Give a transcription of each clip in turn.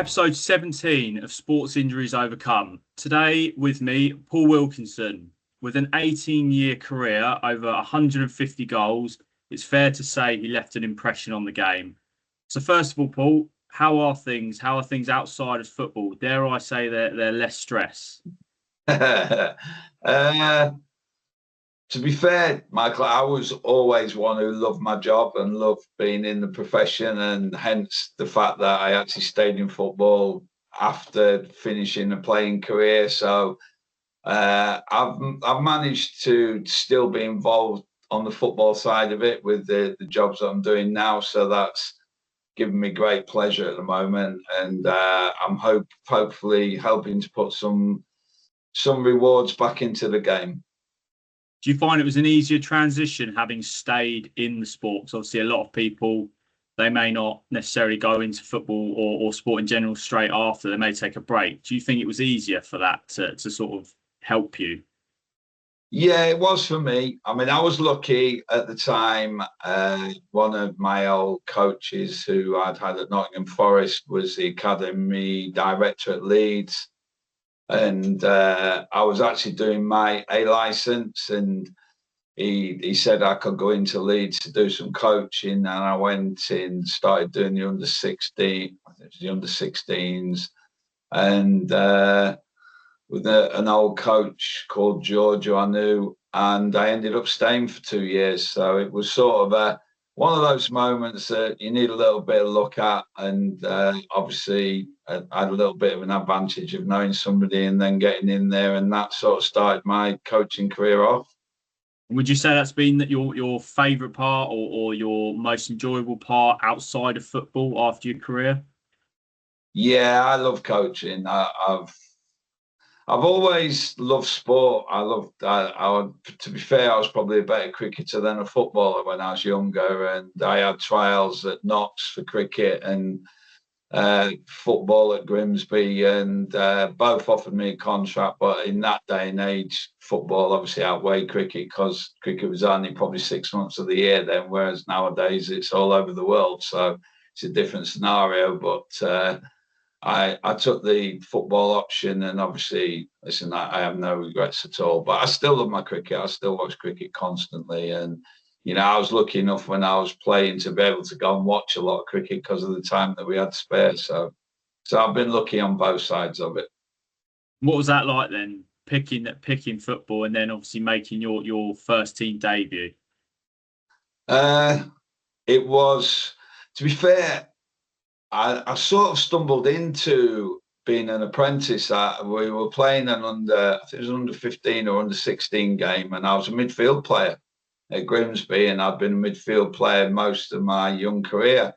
Episode 17 of Sports Injuries Overcome. Today with me, Paul Wilkinson. With an 18-year career, over 150 goals, it's fair to say he left an impression on the game. So first of all, Paul, how are things? How are things outside of football? Dare I say they're less stress? To be fair, Michael, I was always one who loved my job and loved being in the profession, and hence the fact that I actually stayed in football after finishing a playing career. So I've managed to still be involved on the football side of it with the jobs that I'm doing now. So that's given me great pleasure at the moment, and I'm hopefully helping to put some rewards back into the game. Do you find it was an easier transition having stayed in the sports? Obviously, a lot of people, they may not necessarily go into football or sport in general straight after. They may take a break. Do you think it was easier for that to sort of help you? Yeah, it was for me. I mean, I was lucky at the time. One of my old coaches who I'd had at Nottingham Forest was the academy director at Leeds. And I was actually doing my A license, and he said I could go into Leeds to do some coaching, and I went in, started doing the under 16, I think it was the under 16s, and with an old coach called George who I knew, and I ended up staying for 2 years. So it was sort of one of those moments that you need a little bit of luck at, and obviously I had a little bit of an advantage of knowing somebody and then getting in there, and that sort of started my coaching career off. Would you say that's been your favourite part or your most enjoyable part outside of football after your career? Yeah, I love coaching. I've always loved sport. To be fair, I was probably a better cricketer than a footballer when I was younger, and I had trials at Notts for cricket and football at Grimsby, and both offered me a contract. But in that day and age, football obviously outweighed cricket because cricket was only probably 6 months of the year then, whereas nowadays it's all over the world. So it's a different scenario. But I took the football option, and obviously, listen, I have no regrets at all. But I still love my cricket. I still watch cricket constantly, and I was lucky enough when I was playing to be able to go and watch a lot of cricket because of the time that we had spare. So I've been lucky on both sides of it. What was that like then, picking football and then obviously making your first team debut? It was, to be fair, I sort of stumbled into being an apprentice. We were playing I think it was under 15 or under 16 game, and I was a midfield player at Grimsby, and I'd been a midfield player most of my young career.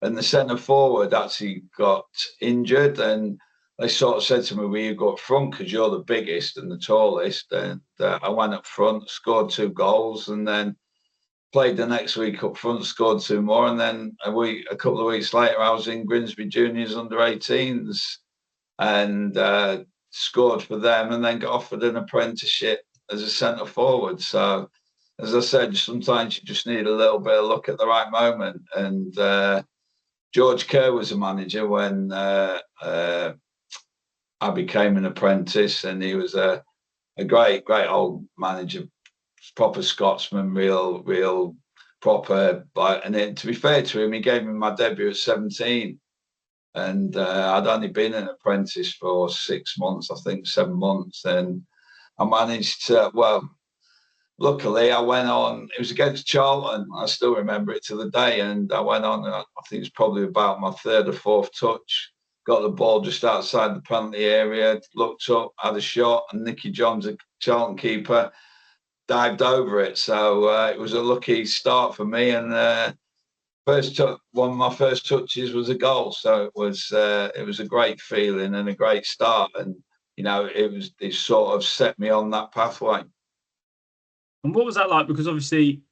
And the centre forward actually got injured, and they sort of said to me, "Will you go up front because you're the biggest and the tallest?" And I went up front, scored 2 goals, and then played the next week up front, scored 2 more, and then a couple of weeks later, I was in Grimsby Juniors under 18s and scored for them, and then got offered an apprenticeship as a centre forward. So, as I said, sometimes you just need a little bit of luck at the right moment. And George Kerr was a manager when I became an apprentice, and he was a great old manager. Proper Scotsman, real proper. And to be fair to him, he gave me my debut at 17, and I'd only been an apprentice for 6 months, I think 7 months, and I managed to. Well, luckily, I went on. It was against Charlton. I still remember it to the day, and I went on. And I think it was probably about my 3rd or 4th touch. Got the ball just outside the penalty area. Looked up, had a shot, and Nicky Johns, a Charlton keeper, dived over it. So it was a lucky start for me, and one of my first touches was a goal. So it was a great feeling and a great start, and it sort of set me on that pathway. And what was that like? Because obviously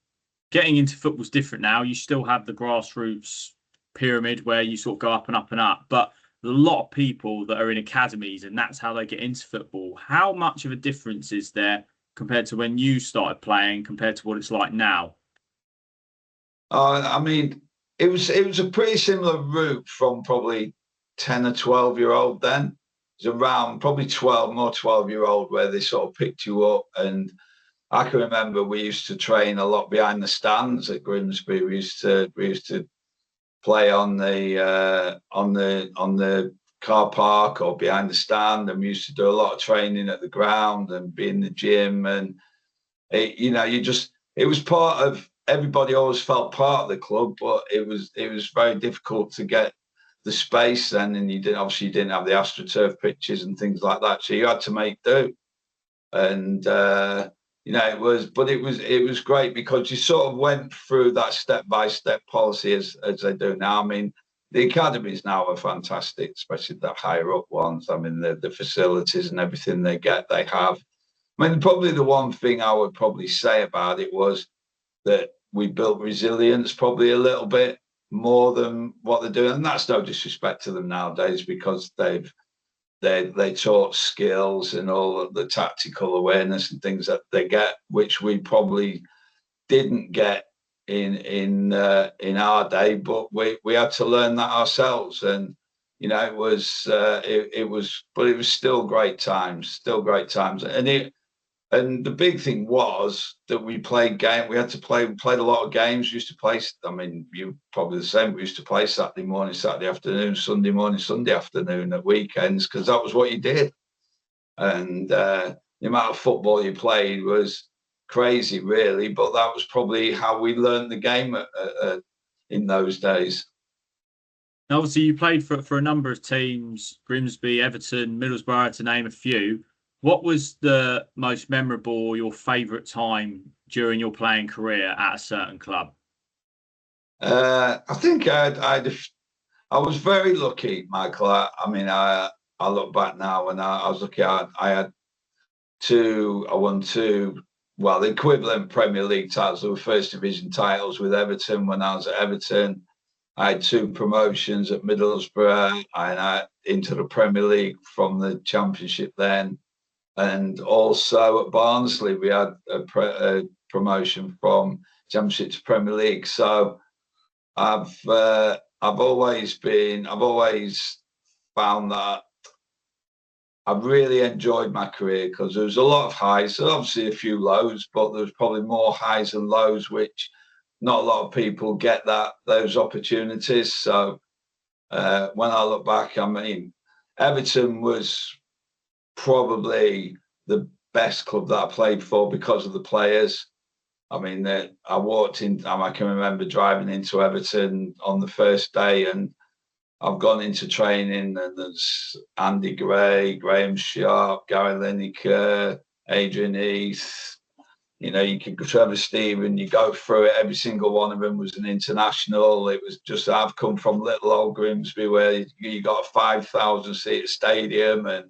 getting into football is different now. You still have the grassroots pyramid where you sort of go up and up and up, but there's a lot of people that are in academies, and that's how they get into football. How much of a difference is there compared to when you started playing, compared to what it's like now? I mean, it was a pretty similar route from probably 10 or 12-year-old then. It was around probably 12-year-old where they sort of picked you up. And I can remember we used to train a lot behind the stands at Grimsby. We used to play on the car park or behind the stand, and we used to do a lot of training at the ground and be in the gym. And it was part of, everybody always felt part of the club, but it was very difficult to get the space then, and you didn't have the AstroTurf pitches and things like that, so you had to make do. And it was great because you sort of went through that step-by-step policy as they do now. I mean, the academies now are fantastic, especially the higher up ones. I mean, the facilities and everything they have. I mean, probably the one thing I would probably say about it was that we built resilience probably a little bit more than what they're doing. And that's no disrespect to them nowadays, because they taught skills and all of the tactical awareness and things that they get, which we probably didn't get in our day, but we had to learn that ourselves. And it was still great times. And the big thing was that we played game. We played a lot of games. We used to play. I mean, you probably the same. We used to play Saturday morning, Saturday afternoon, Sunday morning, Sunday afternoon, at weekends, because that was what you did. And the amount of football you played was crazy, really. But that was probably how we learned the game in those days. Now, obviously, you played for a number of teams: Grimsby, Everton, Middlesbrough, to name a few. What was the most memorable or your favourite time during your playing career at a certain club? I think I was very lucky, Michael. I mean, I look back now, and I was lucky. I won two, well, the equivalent Premier League titles. They were First Division titles with Everton when I was at Everton. I had two promotions at Middlesbrough, and into the Premier League from the Championship then. And also at Barnsley, we had a promotion from Championship to Premier League. So I've always found that I've really enjoyed my career, because there was a lot of highs, obviously a few lows, but there was probably more highs and lows, which not a lot of people get those opportunities. So when I look back, I mean, Everton was probably the best club that I played for because of the players. I mean, I walked in, I can remember driving into Everton on the first day, and I've gone into training, and there's Andy Gray, Graham Sharp, Gary Lineker, Adrian Heath, you could Trevor Stephen, you go through it, every single one of them was an international. It was just, I've come from little old Grimsby where you got a 5,000 seat stadium, and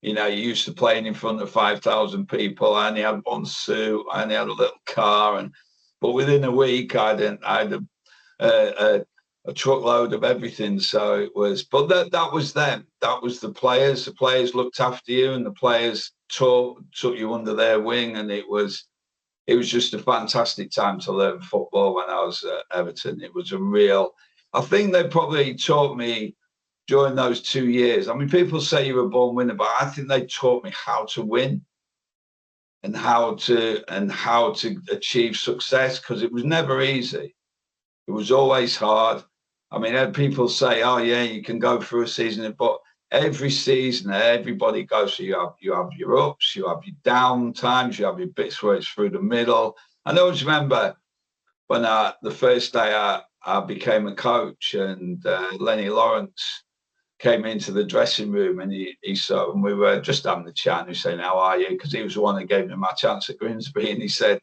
you're used to playing in front of 5,000 people. I only had one suit. I only had a little car, but within a week, I had a truckload of everything. So it was. But that was them. That was the players. The players looked after you, and the players took you under their wing. And it was just a fantastic time to learn football when I was at Everton. It was a real. I think they probably taught me during those 2 years. I mean, people say you're a born winner, but I think they taught me how to win and how to achieve success, because it was never easy. It was always hard. I mean, I had people say, "Oh yeah, you can go through a season," but every season, everybody goes through. You have your ups, you have your down times, you have your bits where it's through the middle. I always remember when the first day I became a coach, and Lenny Lawrence came into the dressing room, and he saw, and we were just having the chat, and he was saying, "How are you?" Because he was the one that gave me my chance at Grimsby. And he said,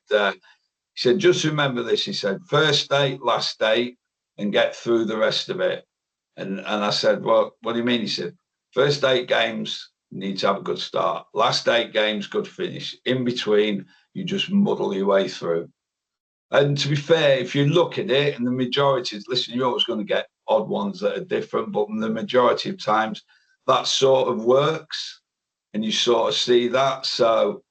"Just remember this." He said, "First date, last date, and get through the rest of it." And I said, "Well, what do you mean?" He said, "First 8 games, you need to have a good start. Last 8 games, good finish. In between, you just muddle your way through." And to be fair, if you look at it, and the majority, listen, you're always going to get odd ones that are different, but the majority of times that sort of works, and you sort of see that. So,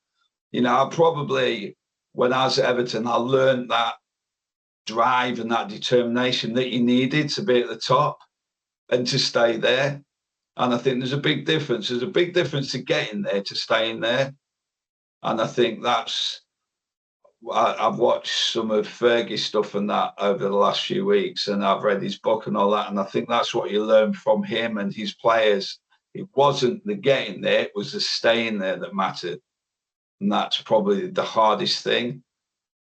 I probably, when I was at Everton, I learned that drive and that determination that you needed to be at the top. and to stay there. And I think there's a big difference. There's a big difference to getting there to staying there. And I think I've watched some of Fergie's stuff and that over the last few weeks, and I've read his book and all that. And I think that's what you learn from him and his players. It wasn't the getting there, it was the staying there that mattered. And that's probably the hardest thing.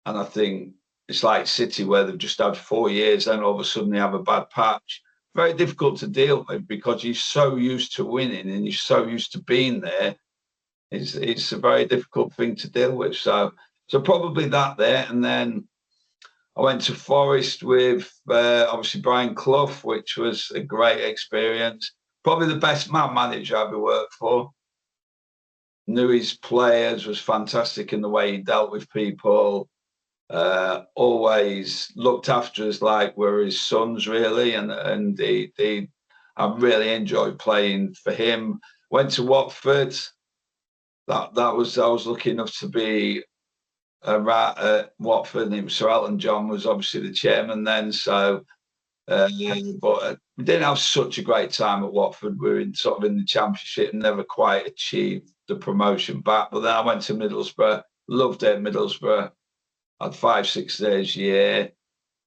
And I think it's like City, where they've just had 4 years, then all of a sudden they have a bad patch. Very difficult to deal with because you're so used to winning and you're so used to being there. It's a very difficult thing to deal with. So probably that there. And then I went to Forest with obviously Brian Clough, which was a great experience. Probably the best man manager I ever worked for. Knew his players, was fantastic in the way he dealt with people. Always looked after us like we're his sons, really. And I really enjoyed playing for him. Went to Watford. I was lucky enough to be at Watford, and Sir Elton John was obviously the chairman then. So, but we didn't have such a great time at Watford. We were in the Championship and never quite achieved the promotion back. But then I went to Middlesbrough, loved it at Middlesbrough. I had 5-6 days a year,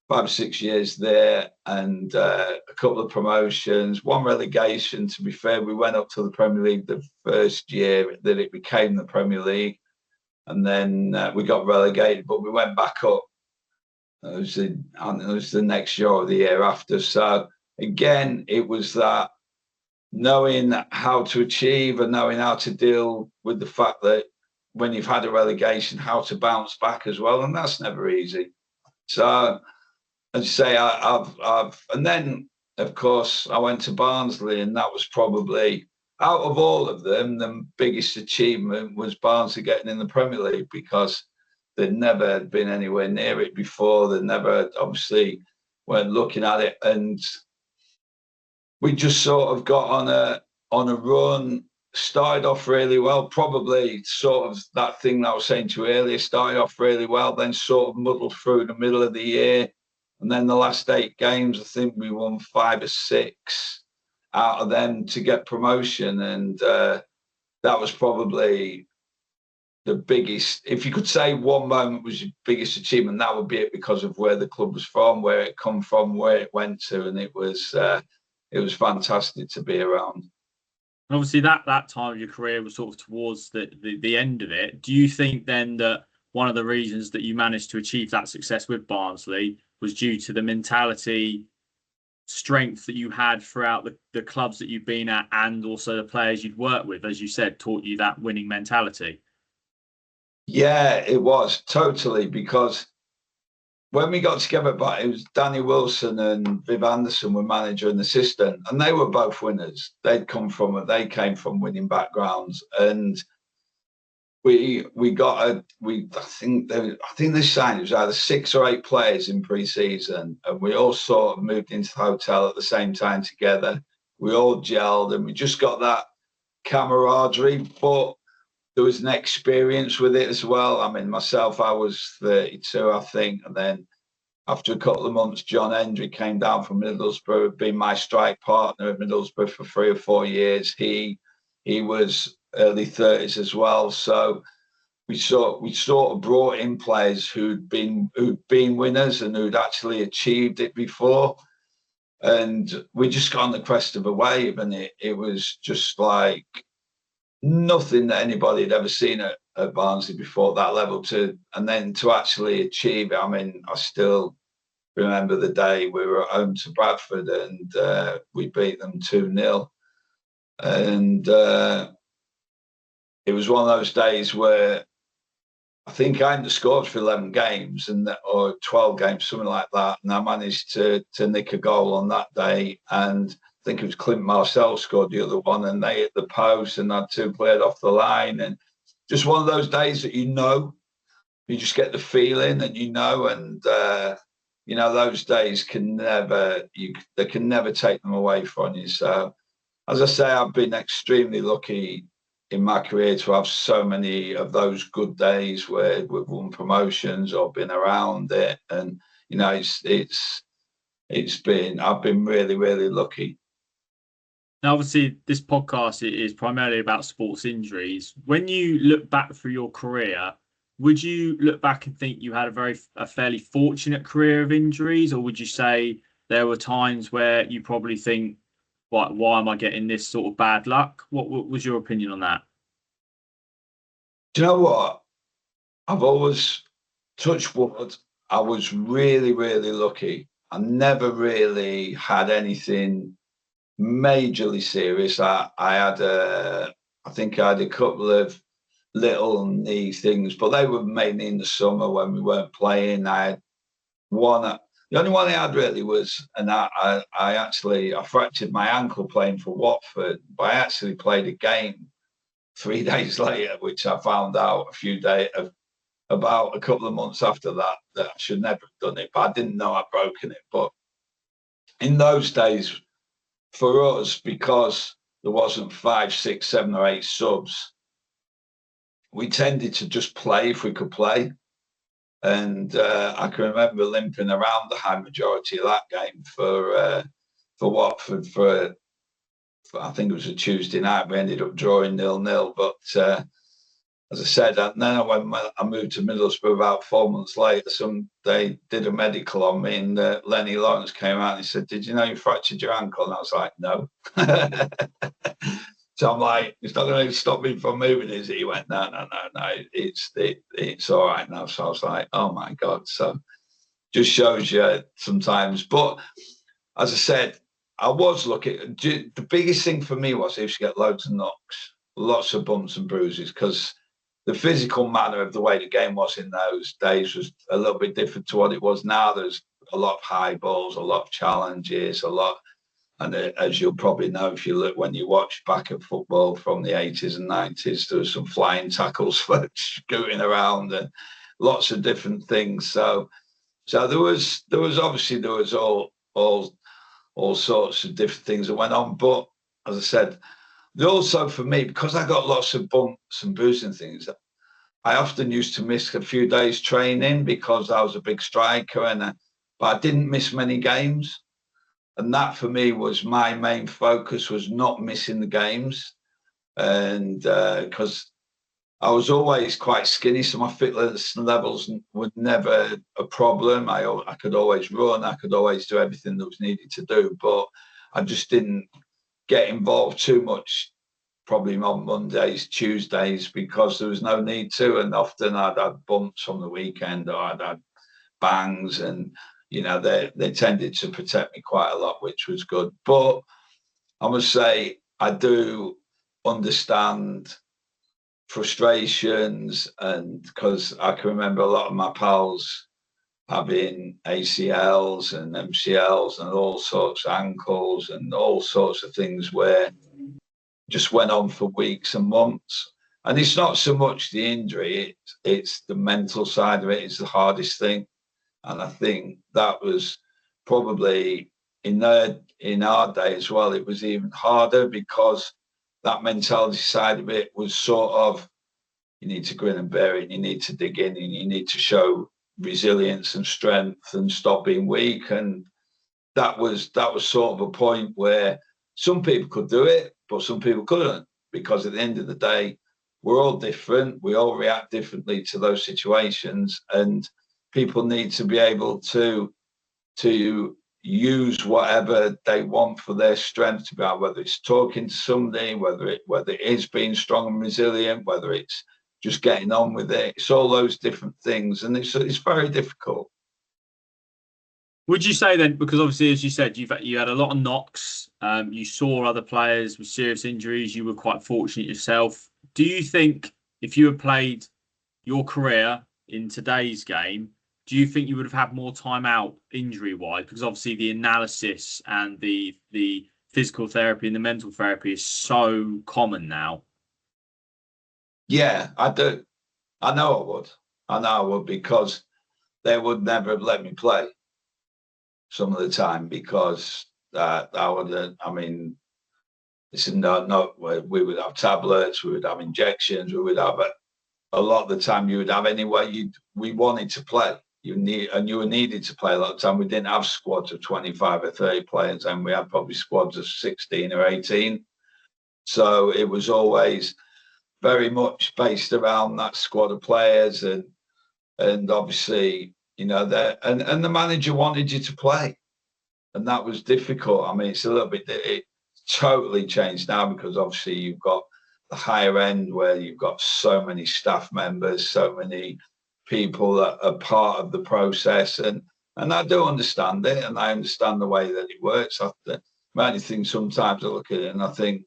5 or 6 years there, and a couple of promotions, one relegation. To be fair, we went up to the Premier League the first year that it became the Premier League. And then we got relegated, but we went back up. It was the next year or the year after. So again, it was that knowing how to achieve and knowing how to deal with the fact that when you've had a relegation, how to bounce back as well, and that's never easy. So, as you say, and then of course I went to Barnsley, and that was probably, out of all of them, the biggest achievement was Barnsley getting in the Premier League, because they'd never been anywhere near it before. They never, obviously, weren't looking at it, and we just sort of got on a run. Started off really well, probably sort of that thing that I was saying to you earlier. Started off really well, then sort of muddled through the middle of the year, and then the last 8 games, I think we won 5 or 6 out of them to get promotion, and that was probably the biggest. If you could say one moment was your biggest achievement, that would be it, because of where the club was from, where it come from, where it went to, and it was fantastic to be around. And obviously that time of your career was sort of towards the end of it. Do you think then that one of the reasons that you managed to achieve that success with Barnsley was due to the mentality, strength that you had throughout the clubs that you've been at, and also the players you'd worked with, as you said, taught you that winning mentality? Yeah, it was totally, because when we got together, but it was Danny Wilson and Viv Anderson were manager and assistant, and they were both winners. They came from winning backgrounds, and I think they signed, it was either 6 or 8 players in pre-season, and we all sort of moved into the hotel at the same time together. We all gelled, and we just got that camaraderie, but there was an experience with it as well. I mean, myself, I was 32, I think, and then after a couple of months, John Hendry came down from Middlesbrough, had been my strike partner at Middlesbrough for 3 or 4 years. He was early 30s as well, so we sort of brought in players who'd been winners and who'd actually achieved it before, and we just got on the crest of a wave, and it was just like nothing that anybody had ever seen at Barnsley before, that level, and then to actually achieve it. I mean, I still remember the day we were at home to Bradford, and we beat them 2-0, and it was one of those days where I think I hadn't scored for 11 games or 12 games, something like that, and I managed to nick a goal on that day, and I think it was Clint Marcel scored the other one, and they hit the post, and had 2 played off the line, and just one of those days that you just get the feeling, and and those days they can never take them away from you. So, as I say, I've been extremely lucky in my career to have so many of those good days where we've won promotions or been around it, and I've been really, really lucky. Now, obviously, this podcast is primarily about sports injuries. When you look back through your career, would you look back and think you had a fairly fortunate career of injuries, or would you say there were times where you probably think, why am I getting this sort of bad luck? What was your opinion on that? Do you know what? I've always touched wood. I was really, really lucky. I never really had anything majorly serious. I think I had a couple of little knee things, but they were mainly in the summer when we weren't playing. I had one. The only one I had really was, and I fractured my ankle playing for Watford, but I actually played a game 3 days later, which I found out about a couple of months after that I should never have done it, but I didn't know I'd broken it. But in those days, for us, because there wasn't 5, 6, 7, or 8 subs, we tended to just play if we could play. And I can remember limping around the high majority of that game for Watford for I think it was a Tuesday night. We ended up drawing 0-0. But as I said, and then when I moved to Middlesbrough about 4 months later, they did a medical on me, and Lenny Lawrence came out and he said, "Did you know you fractured your ankle?" And I was like, "No." So I'm like, "It's not going to stop me from moving, is it?" He went, "No, no, no, no. It's all right now." So I was like, "Oh my God." So just shows you sometimes. But as I said, I was looking. The biggest thing for me was I used to get loads of knocks, lots of bumps and bruises, because the physical manner of the way the game was in those days was a little bit different to what it was now. There's a lot of high balls, a lot of challenges, and as you'll probably know if you look when you watch back at football from the 80s and 90s, there was some flying tackles for scooting around and lots of different things. So there was obviously all sorts of different things that went on. But as I said, also for me, because I got lots of bumps and bruises and things, I often used to miss a few days training because I was a big striker, but I didn't miss many games. And that for me was my main focus, was not missing the games. And because I was always quite skinny, so my fitness levels were never a problem. I could always run, I could always do everything that was needed to do, but I just didn't get involved too much, probably on Mondays, Tuesdays, because there was no need to. And often I'd had bumps on the weekend, or I'd had bangs, and they tended to protect me quite a lot, which was good. But I must say, I do understand frustrations, and because I can remember a lot of my pals having ACLs and MCLs and all sorts of ankles and all sorts of things where just went on for weeks and months. And it's not so much the injury, it's the mental side of it is the hardest thing. And I think that was probably in our day as well, it was even harder, because that mentality side of it was sort of, you need to grin and bear it, you need to dig in, and you need to show resilience and strength and stop being weak. And that was sort of a point where some people could do it, but some people couldn't, because at the end of the day, we're all different. We all react differently to those situations, and people need to be able to use whatever they want for their strength to be out, whether it's talking to somebody, whether it is being strong and resilient, whether it's just getting on with it. It's all those different things, and it's very difficult. Would you say then, because obviously, as you said, you had a lot of knocks, you saw other players with serious injuries, you were quite fortunate yourself. Do you think if you had played your career in today's game, do you think you would have had more time out injury-wise? Because obviously the analysis and the physical therapy and the mental therapy is so common now. Yeah, I do. I know I would, because they would never have let me play some of the time, because I would. I mean, it's not. We would have tablets, we would have injections, we would have a lot of the time. You would have anyway. We wanted to play. you were needed to play a lot of time. We didn't have squads of 25 or 30 players, and we had probably squads of 16 or 18. So it was always very much based around that squad of players, and obviously, and the manager wanted you to play, and that was difficult. I mean, it totally changed now, because obviously you've got the higher end where you've got so many staff members, so many people that are part of the process, and I do understand it, and I understand the way that it works. The only thing sometimes I look at it and I think,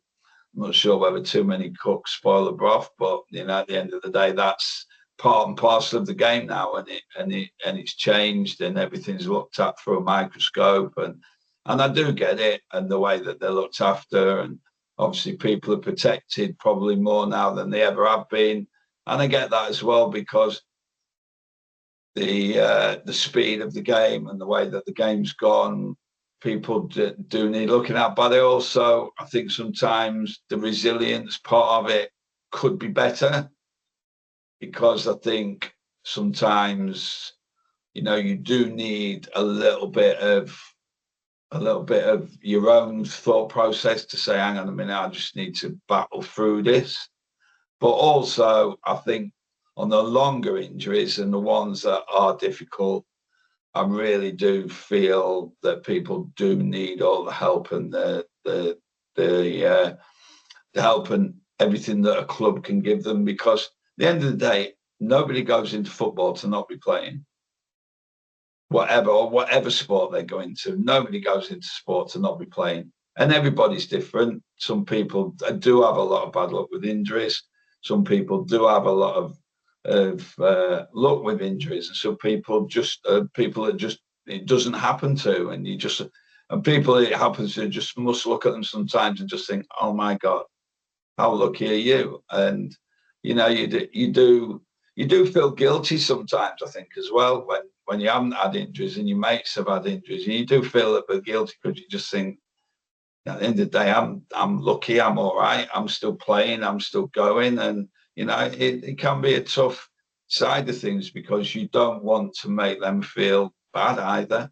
I'm not sure whether too many cooks spoil the broth, but at the end of the day, that's part and parcel of the game now, and it's changed, and everything's looked at through a microscope, and I do get it, and the way that they're looked after, and obviously people are protected probably more now than they ever have been, and I get that as well, because the speed of the game and the way that the game's gone, people do need looking at. But I think sometimes the resilience part of it could be better, because I think sometimes you do need a little bit of your own thought process to say, hang on a minute, I just need to battle through this. But also, I think on the longer injuries and the ones that are difficult, I really do feel that people do need all the help and the help and everything that a club can give them, because at the end of the day, nobody goes into football to not be playing. Whatever sport they go into, nobody goes into sport to not be playing. And everybody's different. Some people do have a lot of bad luck with injuries. Some people do have a lot of luck with injuries, and some people it doesn't happen to, and people it happens to just must look at them sometimes and just think, oh my God, how lucky are you? And you do feel guilty sometimes, I think, as well, when you haven't had injuries and your mates have had injuries, and you do feel a bit guilty, because you just think, at the end of the day, I'm lucky, I'm all right, I'm still playing, I'm still going, and it can be a tough side of things, because you don't want to make them feel bad either.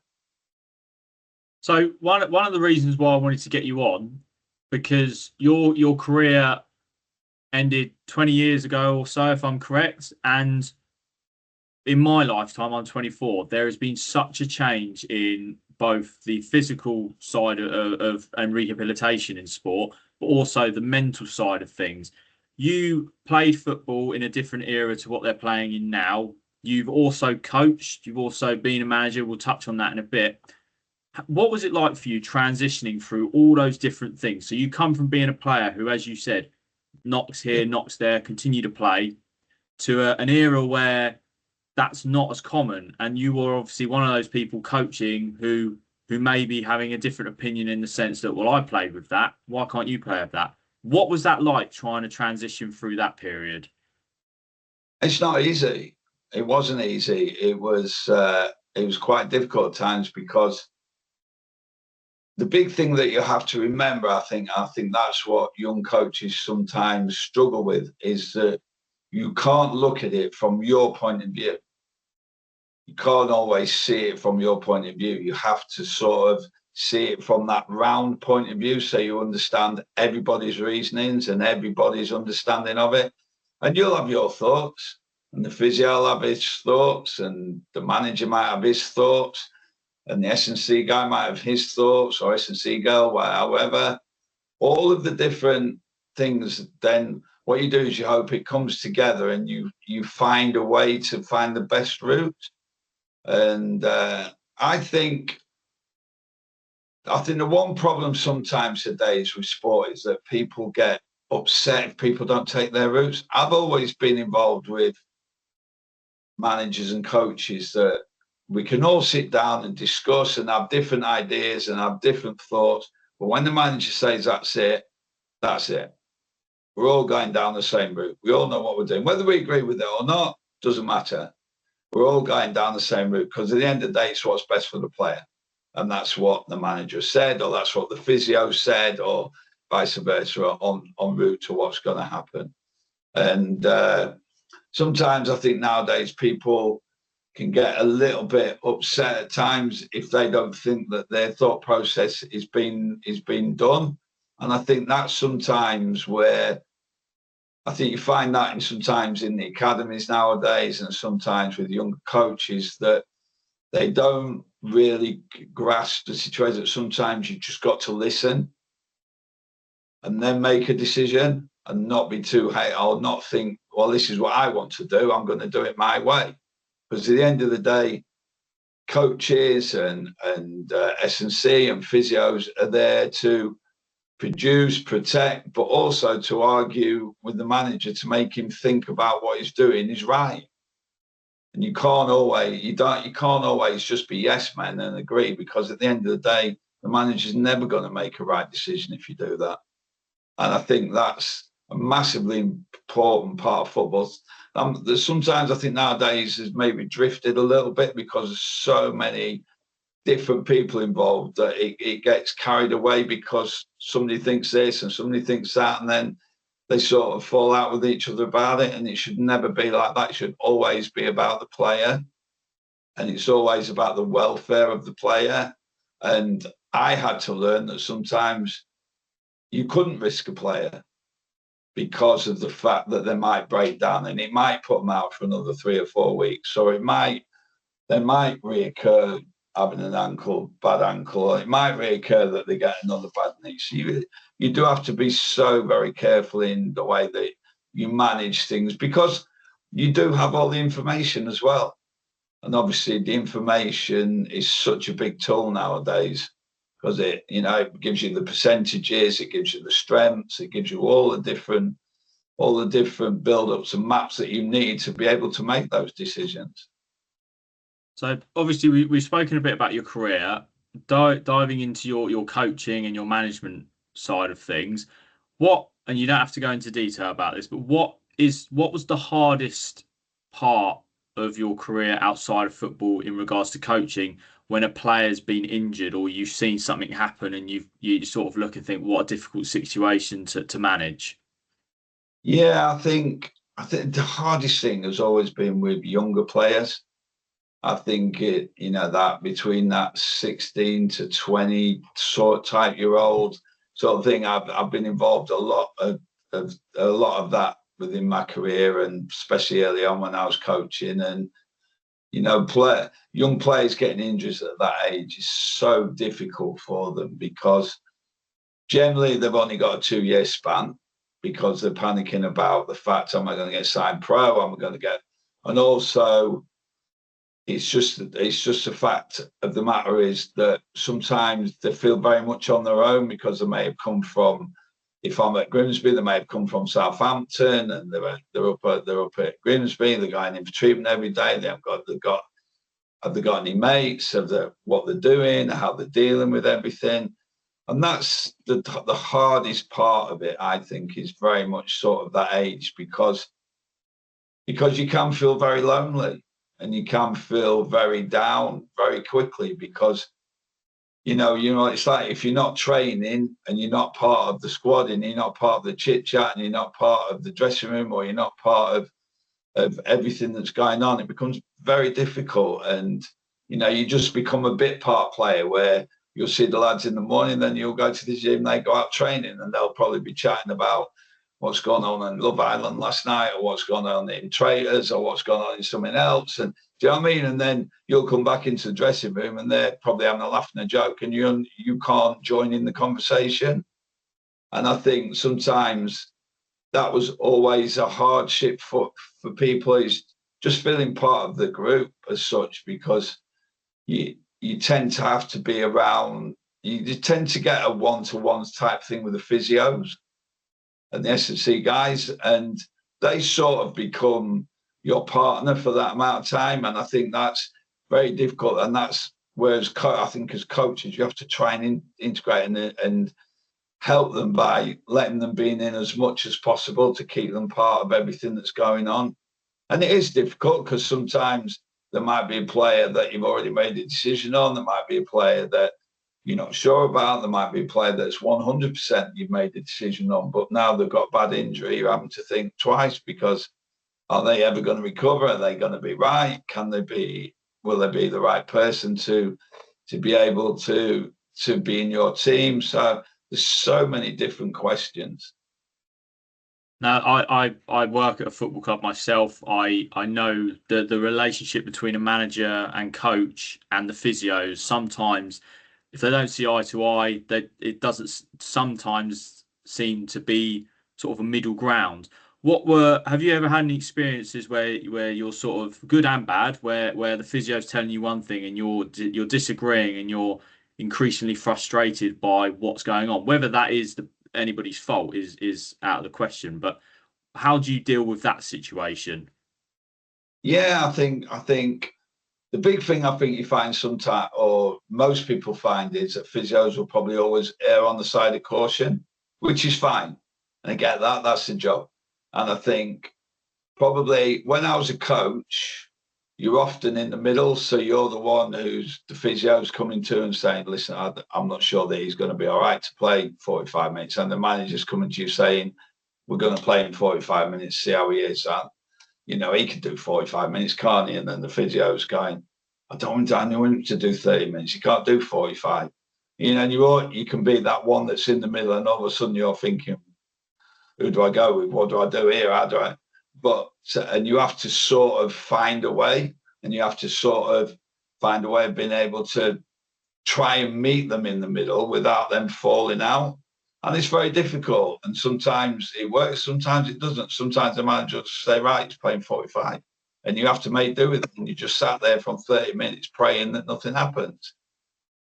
So one of the reasons why I wanted to get you on, because your career ended 20 years ago or so, if I'm correct, and in my lifetime, I'm 24. There has been such a change in both the physical side of and rehabilitation in sport, but also the mental side of things. You played football in a different era to what they're playing in now. You've also coached. You've also been a manager. We'll touch on that in a bit. What was it like for you transitioning through all those different things? So you come from being a player who, as you said, knocks here, knocks there, continue to play, to an era where that's not as common. And you were obviously one of those people coaching who may be having a different opinion, in the sense that, well, I played with that. Why can't you play with that? What was that like, trying to transition through that period? It's not easy. It wasn't easy. It was quite difficult at times, because the big thing that you have to remember, I think that's what young coaches sometimes struggle with, is that you can't look at it from your point of view. You can't always see it from your point of view. You have to sort of see it from that round point of view, so you understand everybody's reasonings and everybody's understanding of it. And you'll have your thoughts, and the physio will have his thoughts, and the manager might have his thoughts, and the S&C guy might have his thoughts, or S&C girl, however. All of the different things, then what you do is you hope it comes together, and you find a way to find the best route. And I think the one problem sometimes today is with sport is that people get upset if people don't take their routes. I've always been involved with managers and coaches that we can all sit down and discuss and have different ideas and have different thoughts. But when the manager says that's it, that's it. We're all going down the same route. We all know what we're doing. Whether we agree with it or not, doesn't matter. We're all going down the same route, because at the end of the day, it's what's best for the player. And that's what the manager said, or that's what the physio said, or vice versa, on route to what's going to happen. And sometimes I think nowadays people can get a little bit upset at times if they don't think that their thought process is being done. And I think that's sometimes where I think you find that sometimes in the academies nowadays, and sometimes with younger coaches, that they don't really grasp the situation. That sometimes you've just got to listen and then make a decision, and not be too hate or not think, well, this is what I want to do, I'm going to do it my way. Because at the end of the day, coaches and S&C and physios are there to produce, protect, but also to argue with the manager to make him think about what he's doing is right. And you can't always just be yes men and agree, because at the end of the day, the manager's never going to make a right decision if you do that. And I think that's a massively important part of football. There's sometimes I think nowadays has maybe drifted a little bit because there's so many different people involved that it gets carried away because somebody thinks this and somebody thinks that, and then they sort of fall out with each other about it. And it should never be like that. It should always be about the player, and it's always about the welfare of the player. And I had to learn that sometimes you couldn't risk a player because of the fact that they might break down and it might put them out for another 3 or 4 weeks. So they might reoccur having an bad ankle, or it might reoccur that they get another bad knee. So you do have to be so very careful in the way that you manage things, because you do have all the information as well. And obviously the information is such a big tool nowadays, because it gives you the percentages, it gives you the strengths, it gives you all the different build-ups and maps that you need to be able to make those decisions. So obviously we've spoken a bit about your career, diving into your coaching and your management side of things. And you don't have to go into detail about this, but what was the hardest part of your career outside of football in regards to coaching, when a player's been injured or you've seen something happen and you sort of look and think, what a difficult situation to manage? Yeah, I think the hardest thing has always been with younger players. I think that between that 16 to 20 type year old sort of thing, I've been involved a lot of that within my career, and especially early on when I was coaching. And young players getting injuries at that age is so difficult for them, because generally they've only got a 2-year span, because they're panicking about the fact, am I going to get signed pro? Am I going to get, and also it's just the fact of the matter is that sometimes they feel very much on their own, because they may have come from, if I'm at Grimsby, they may have come from Southampton, and they're up at Grimsby, they're going in for treatment every day. Have they got any mates? What they're doing, how they're dealing with everything. And that's the hardest part of it, I think, is very much sort of that age, because you can feel very lonely and you can feel very down very quickly, because it's like if you're not training and you're not part of the squad and you're not part of the chit chat and you're not part of the dressing room, or you're not part of everything that's going on, it becomes very difficult. And you just become a bit part player, where you'll see the lads in the morning, then you'll go to the gym, they go out training, and they'll probably be chatting about what's gone on in Love Island last night, or what's gone on in Traitors, or what's gone on in something else. And do you know what I mean? And then you'll come back into the dressing room and they're probably having a laugh and a joke, and you can't join in the conversation. And I think sometimes that was always a hardship for people, is just feeling part of the group as such, because you tend to have to be around, you tend to get a one-to-one type thing with the physios and the S&C guys, and they sort of become your partner for that amount of time. And I think that's very difficult. And that's whereas I think as coaches, you have to try and integrate and help them by letting them be in as much as possible to keep them part of everything that's going on. And it is difficult, because sometimes there might be a player that you've already made a decision on. There might be a player that you're not sure about. There might be a player that's 100% you've made a decision on, but now they've got bad injury, you're having to think twice, because Are they ever going to recover? Are they going to be right? Will they be the right person to be able to be in your team? So there's so many different questions. Now, I work at a football club myself. I know the relationship between a manager and coach and the physios. Sometimes, if they don't see eye to eye, that it doesn't sometimes seem to be sort of a middle ground. Have you ever had any experiences where you're sort of good and bad, where the physio's telling you one thing and you're disagreeing and you're increasingly frustrated by what's going on? Whether that is anybody's fault is out of the question. But how do you deal with that situation? Yeah, I think the big thing I think you find sometimes, or most people find, is that physios will probably always err on the side of caution, which is fine. And I get that, that's the job. And I think probably when I was a coach, you're often in the middle. So you're the one who's the physio's coming to and saying, listen, I'm not sure that he's going to be all right to play 45 minutes. And the manager's coming to you saying, we're going to play in 45 minutes, see how he is. And, he can do 45 minutes, can't he? And then the physio's going, I don't want him to do 30 minutes. He can't do 45. And you can be that one that's in the middle, and all of a sudden you're thinking, who do I go with? What do I do here? How do I? And you have to sort of find a way, and you have to sort of find a way of being able to try and meet them in the middle without them falling out. And it's very difficult. And sometimes it works, sometimes it doesn't. Sometimes the manager will say, right, he's playing 45. And you have to make do with it. And you just sat there for 30 minutes praying that nothing happens.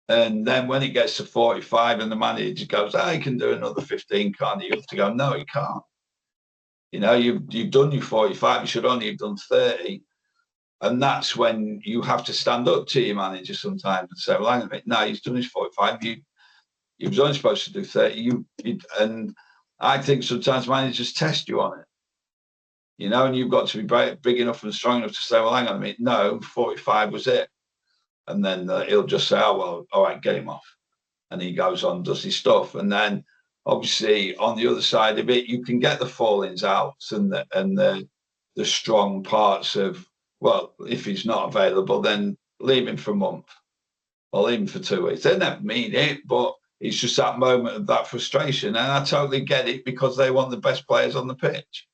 And then when it gets to 45 and the manager goes, he can do another 15, can't he? You have to go, no, he can't. You've done your 45, you should only have done 30. And that's when you have to stand up to your manager sometimes and say, well, hang on a minute, no, he's done his 45. You was only supposed to do 30. And I think sometimes managers test you on it. And you've got to be big enough and strong enough to say, well, hang on a minute, no, 45 was it. And then he'll just say, oh, well, all right, get him off. And he goes on, does his stuff. And then obviously on the other side of it, you can get the fallings out and the strong parts of, well, if he's not available, then leave him for a month or leave him for 2 weeks. They never mean it, but it's just that moment of that frustration. And I totally get it, because they want the best players on the pitch.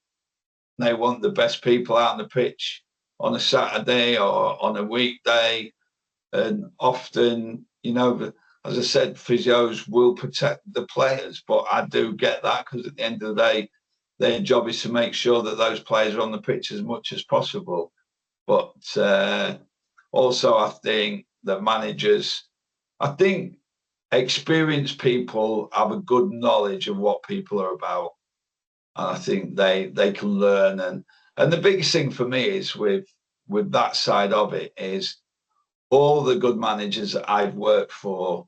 They want the best people out on the pitch on a Saturday or on a weekday. And often, as I said, physios will protect the players. But I do get that, because at the end of the day, their job is to make sure that those players are on the pitch as much as possible. But also I think that experienced people have a good knowledge of what people are about. And I think they can learn. And the biggest thing for me is with that side of it is all the good managers that I've worked for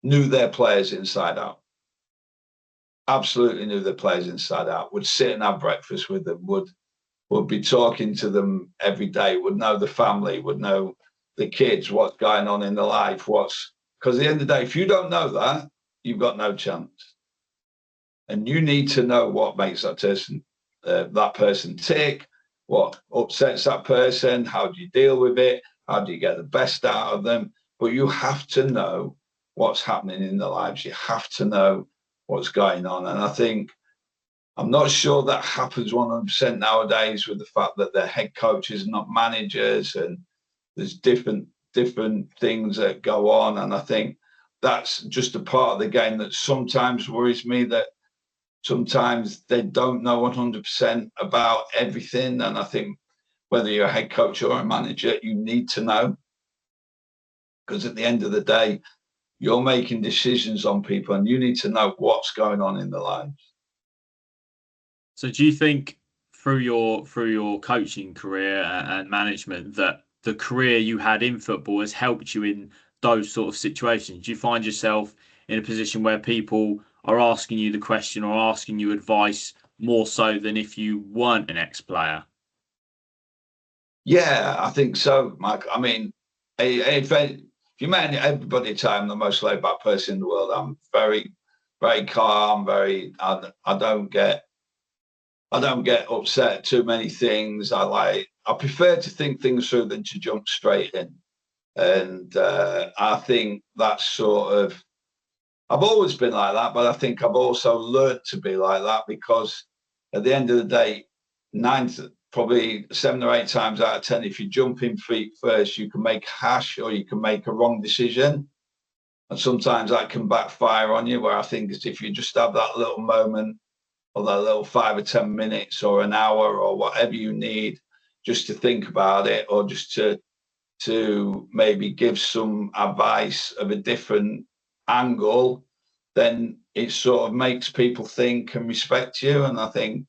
knew their players inside out. Absolutely knew their players inside out. Would sit and have breakfast with them, would be talking to them every day, would know the family, would know the kids, what's going on in their life, because at the end of the day, if you don't know that, you've got no chance. And you need to know what makes that person tick, what upsets that person, how do you deal with it, how do you get the best out of them. But you have to know what's happening in their lives. You have to know what's going on. And I think, I'm not sure that happens 100% nowadays, with the fact that they're head coaches, not managers, and there's different things that go on. And I think that's just a part of the game that sometimes worries me, that sometimes they don't know 100% about everything. And I think whether you're a head coach or a manager, you need to know, because at the end of the day, you're making decisions on people and you need to know what's going on in their lives. So do you think through your coaching career and management that the career you had in football has helped you in those sort of situations? Do you find yourself in a position where people are asking you the question or asking you advice more so than if you weren't an ex-player? Yeah, I think so, Mike. I mean, if you met everybody time, I'm the most laid back person in the world. I'm very, very calm, I don't get I don't get upset at too many things. I prefer to think things through than to jump straight in. And I think that's sort of, I've always been like that, but I think I've also learned to be like that because at the end of the day, probably 7 or 8 times out of 10, if you jump in feet first, you can make hash or you can make a wrong decision. And sometimes that can backfire on you, where I think is if you just have that little moment or that little 5 or 10 minutes or an hour or whatever you need just to think about it, or just to maybe give some advice of a different angle, then it sort of makes people think and respect you. And I think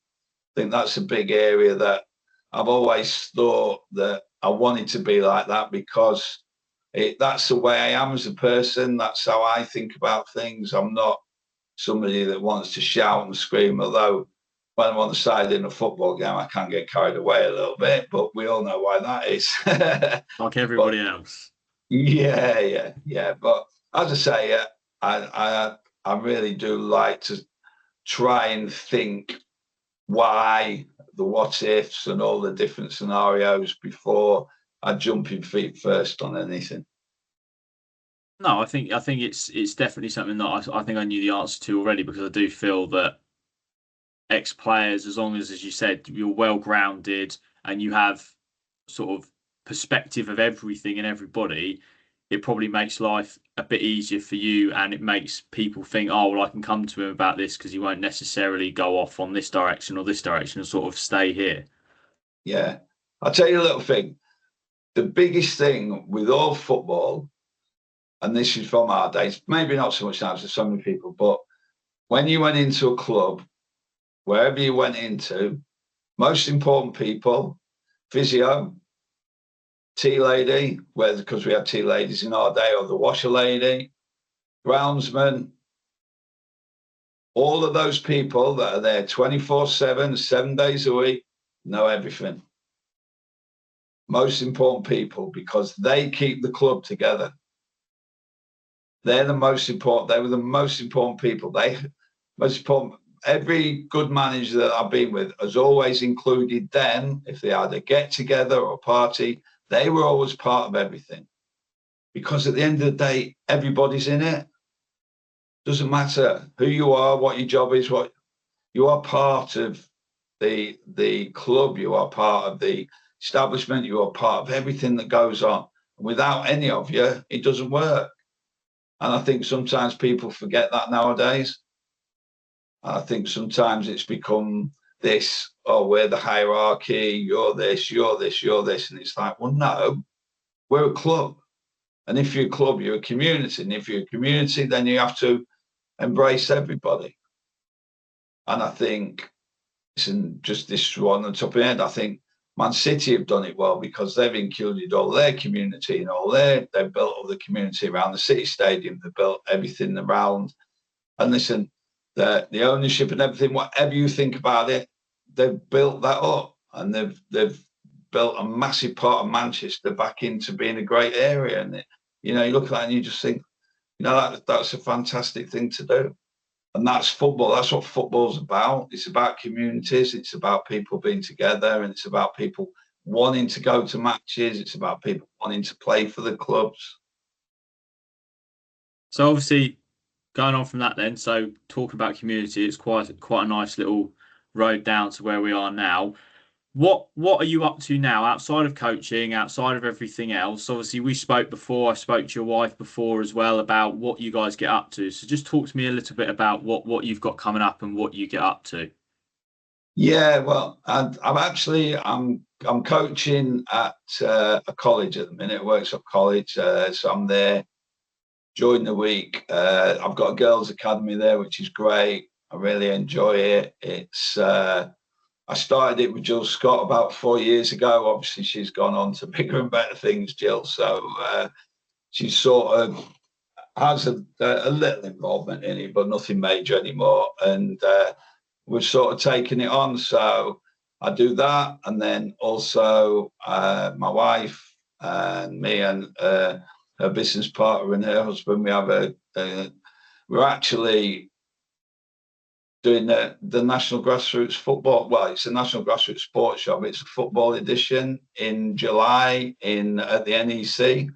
that's a big area that I've always thought that I wanted to be like that, because that's the way I am as a person. That's how I think about things. I'm not somebody that wants to shout and scream, although when I'm on the side in a football game, I can get carried away a little bit, but we all know why that is. Like everybody else. Yeah. But as I say, I really do like to try and think why, the what ifs and all the different scenarios before I jump in feet first on anything. No, I think it's definitely something that I think I knew the answer to already, because I do feel that ex-players, as long as you said, you're well grounded and you have sort of perspective of everything and everybody, it probably makes life a bit easier for you, and it makes people think, oh, well, I can come to him about this because he won't necessarily go off on this direction or this direction and sort of stay here. Yeah. I'll tell you a little thing. The biggest thing with all football, and this is from our days, maybe not so much now to so many people, but when you went into a club, wherever you went into, most important people, physio, tea lady, because we had tea ladies in our day, or the washer lady, groundsman, all of those people that are there 24/7, 7 days a week, know everything. Most important people, because they keep the club together. They're the most important. They were the most important people. Most important. Every good manager that I've been with has always included them. If they had a get together or a party, they were always part of everything. Because at the end of the day, everybody's in it. Doesn't matter who you are, what your job is, what you are part of the club. You are part of the establishment. You are part of everything that goes on. Without any of you, it doesn't work. And I think sometimes people forget that nowadays. I think sometimes it's become this, oh, we're the hierarchy, you're this, you're this, you're this. And it's like, well, no, we're a club. And if you're a club, you're a community. And if you're a community, then you have to embrace everybody. And I think, just this one on the top of the head, I think Man City have done it well, because they've included all their community and they've built all the community around the City Stadium. They've built everything around. And listen, the ownership and everything, whatever you think about it, they've built that up, and they've built a massive part of Manchester back into being a great area. And you look at that and you just think, that's a fantastic thing to do. And that's football. That's what football's about. It's about communities. It's about people being together, and it's about people wanting to go to matches. It's about people wanting to play for the clubs. So obviously, going on from that then, so talking about community, it's quite a nice little road down to where we are now. What are you up to now, outside of coaching, outside of everything else? Obviously, we spoke before. I spoke to your wife before as well about what you guys get up to. So just talk to me a little bit about what you've got coming up and what you get up to. Yeah, well, I'm coaching at a college at the minute, Workshop College. So I'm there during the week. I've got a girls' academy there, which is great. I really enjoy it. I started it with Jill Scott about 4 years ago. Obviously, she's gone on to bigger and better things, Jill. So she sort of has a little involvement in it, but nothing major anymore. And we're sort of taking it on. So I do that. And then also my wife and me and her business partner and her husband, we're actually doing the National Grassroots Football. Well, it's a National Grassroots Sports Shop. It's a football edition in July at the NEC.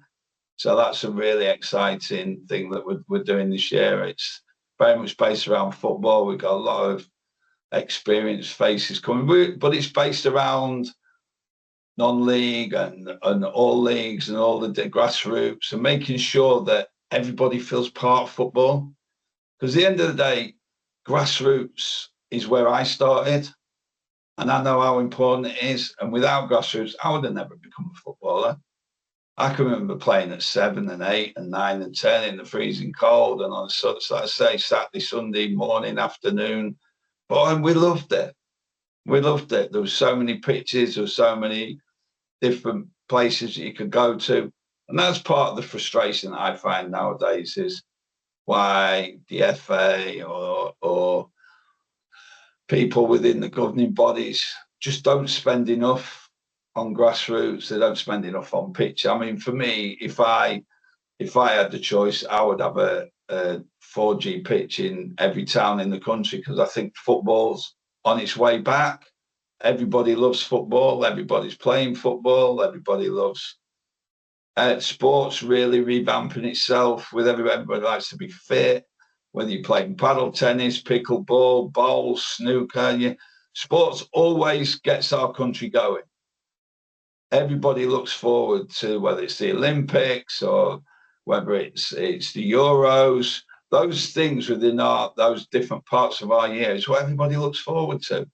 So that's a really exciting thing that we're doing this year. It's very much based around football. We've got a lot of experienced faces coming, but it's based around non-league and all leagues and all the grassroots, and making sure that everybody feels part of football. Because at the end of the day, grassroots is where I started, and I know how important it is. And without grassroots, I would have never become a footballer. I can remember playing at 7 and 8 and 9 and 10 in the freezing cold, and on Saturday, Sunday morning, afternoon. But we loved it. We loved it. There were so many pitches, there were so many different places that you could go to. And that's part of the frustration that I find nowadays, is why the FA or people within the governing bodies just don't spend enough on grassroots. They don't spend enough on pitch. I mean, for me, if I had the choice, I would have a 4G pitch in every town in the country, because I think football's on its way back. Everybody loves football. Everybody's playing football. Everybody loves sports really revamping itself. With everybody likes to be fit. Whether you're playing paddle tennis, pickleball, bowls, snooker, sports always gets our country going. Everybody looks forward to, whether it's the Olympics or whether it's the Euros. Those things within those different parts of our year is what everybody looks forward to,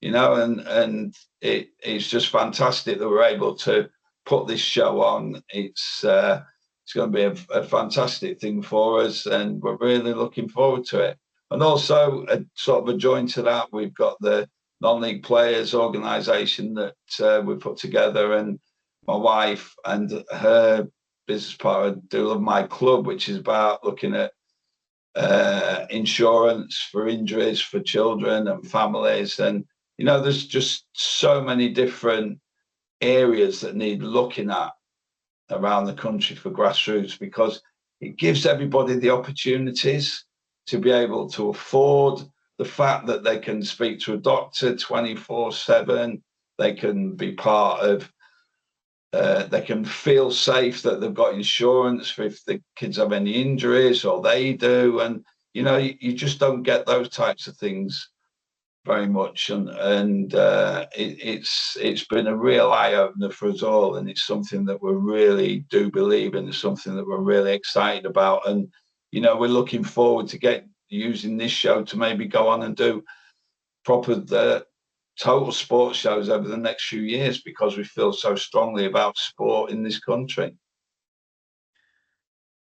and it's just fantastic that we're able to put this show on. It's going to be a fantastic thing for us, and we're really looking forward to it. And also, sort of adjoined to that, we've got the non-league players organisation that we put together, and my wife and her business partner do Love My Club, which is about looking at insurance for injuries for children and families. And there's just so many different areas that need looking at around the country for grassroots, because it gives everybody the opportunities to be able to afford the fact that they can speak to a doctor 24/7. They can be part of, they can feel safe that they've got insurance for if the kids have any injuries, or they do. And, you just don't get those types of things very much. And it's been a real eye-opener for us all. And it's something that we really do believe in. It's something that we're really excited about. And, we're looking forward to using this show to maybe go on and do proper total sports shows over the next few years, because we feel so strongly about sport in this country.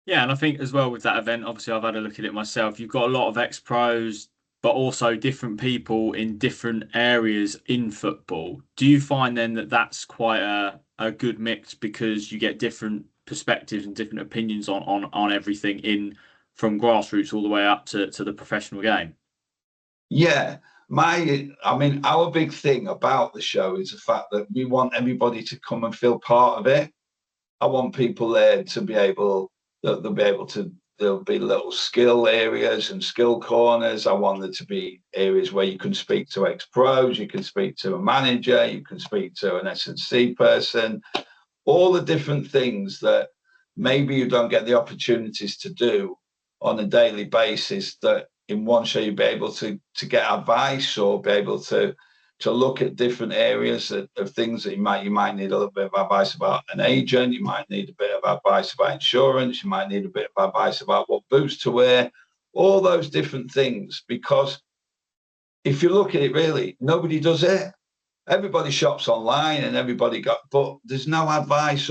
Yeah, and I think as well with that event, obviously I've had a look at it myself. You've got a lot of ex-pros, but also different people in different areas in football. Do you find then that that's quite a good mix, because you get different perspectives and different opinions on everything from grassroots all the way up to the professional game? Yeah. Our big thing about the show is the fact that we want everybody to come and feel part of it. I want people there to be able, there'll be little skill areas and skill corners. I want there to be areas where you can speak to ex-pros, you can speak to a manager, you can speak to an S&C person, all the different things that maybe you don't get the opportunities to do on a daily basis, that in one show you'll be able to get advice, or be able to look at different areas of things that you might need a little bit of advice about an agent, you might need a bit of advice about insurance, you might need a bit of advice about what boots to wear, all those different things. Because if you look at it, really, nobody does it. Everybody shops online and but there's no advice,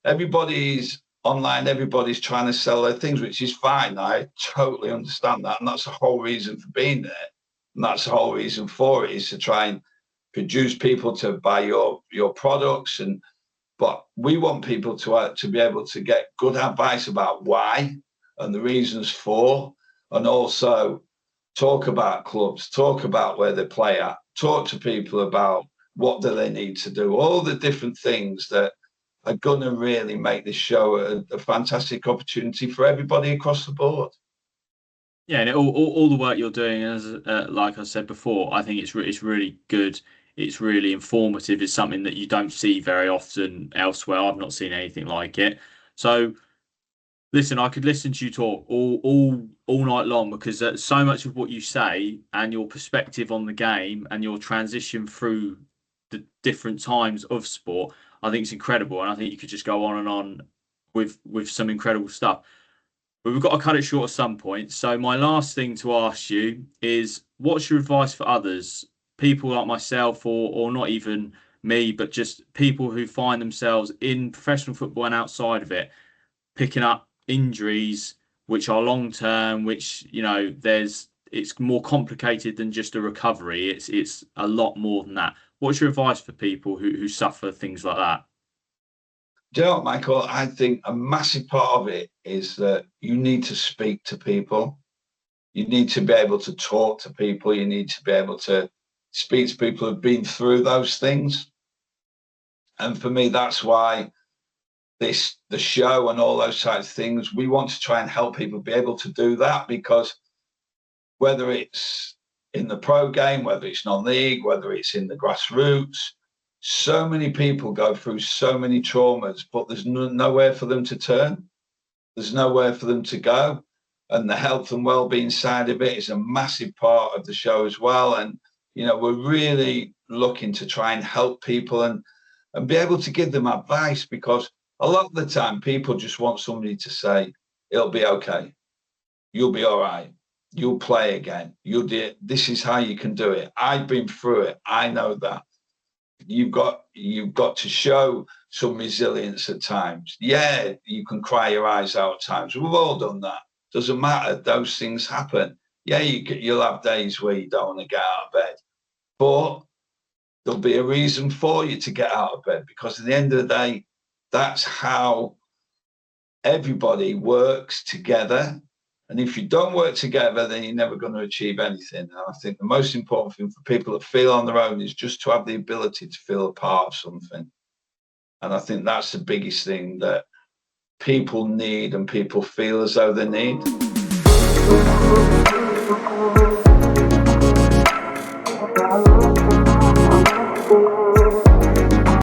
everybody's online, everybody's trying to sell their things, which is fine. I totally understand that. And that's the whole reason for being there. And that's the whole reason for it, is to try and produce people to buy your products. But we want people to be able to get good advice about why and the reasons for, and also talk about clubs, talk about where they play at, talk to people about what do they need to do, all the different things that are going to really make this show a fantastic opportunity for everybody across the board. Yeah, and all the work you're doing, as like I said before, I think it's really good. It's really informative. It's something that you don't see very often elsewhere. I've not seen anything like it. So listen, I could listen to you talk all night long because so much of what you say and your perspective on the game and your transition through the different times of sport, I think it's incredible, and I think you could just go on and on with some incredible stuff. But we've got to cut it short at some point. So my last thing to ask you is, what's your advice for others, people like myself, or not even me, but just people who find themselves in professional football and outside of it, picking up injuries which are long term, which it's more complicated than just a recovery. It's a lot more than that. What's your advice for people who suffer things like that? Do you know what, Michael? I think a massive part of it is that you need to speak to people. You need to be able to talk to people. You need to be able to speak to people who've been through those things. And for me, that's why the show and all those types of things, we want to try and help people be able to do that, because whether it's in the pro game, whether it's non-league, whether it's in the grassroots, so many people go through so many traumas, but there's nowhere for them to turn. There's nowhere for them to go. And the health and well-being side of it is a massive part of the show as well. And, we're really looking to try and help people and be able to give them advice, because a lot of the time people just want somebody to say, it'll be okay. You'll be all right. You'll play again. You'll do it. This is how you can do it. I've been through it. I know that. You've got to show some resilience at times. Yeah, you can cry your eyes out at times. We've all done that. Doesn't matter. Those things happen. Yeah, you'll have days where you don't want to get out of bed, but there'll be a reason for you to get out of bed, because at the end of the day, that's how everybody works together. And if you don't work together, then you're never going to achieve anything. And I think the most important thing for people that feel on their own is just to have the ability to feel a part of something. And I think that's the biggest thing that people need and people feel as though they need.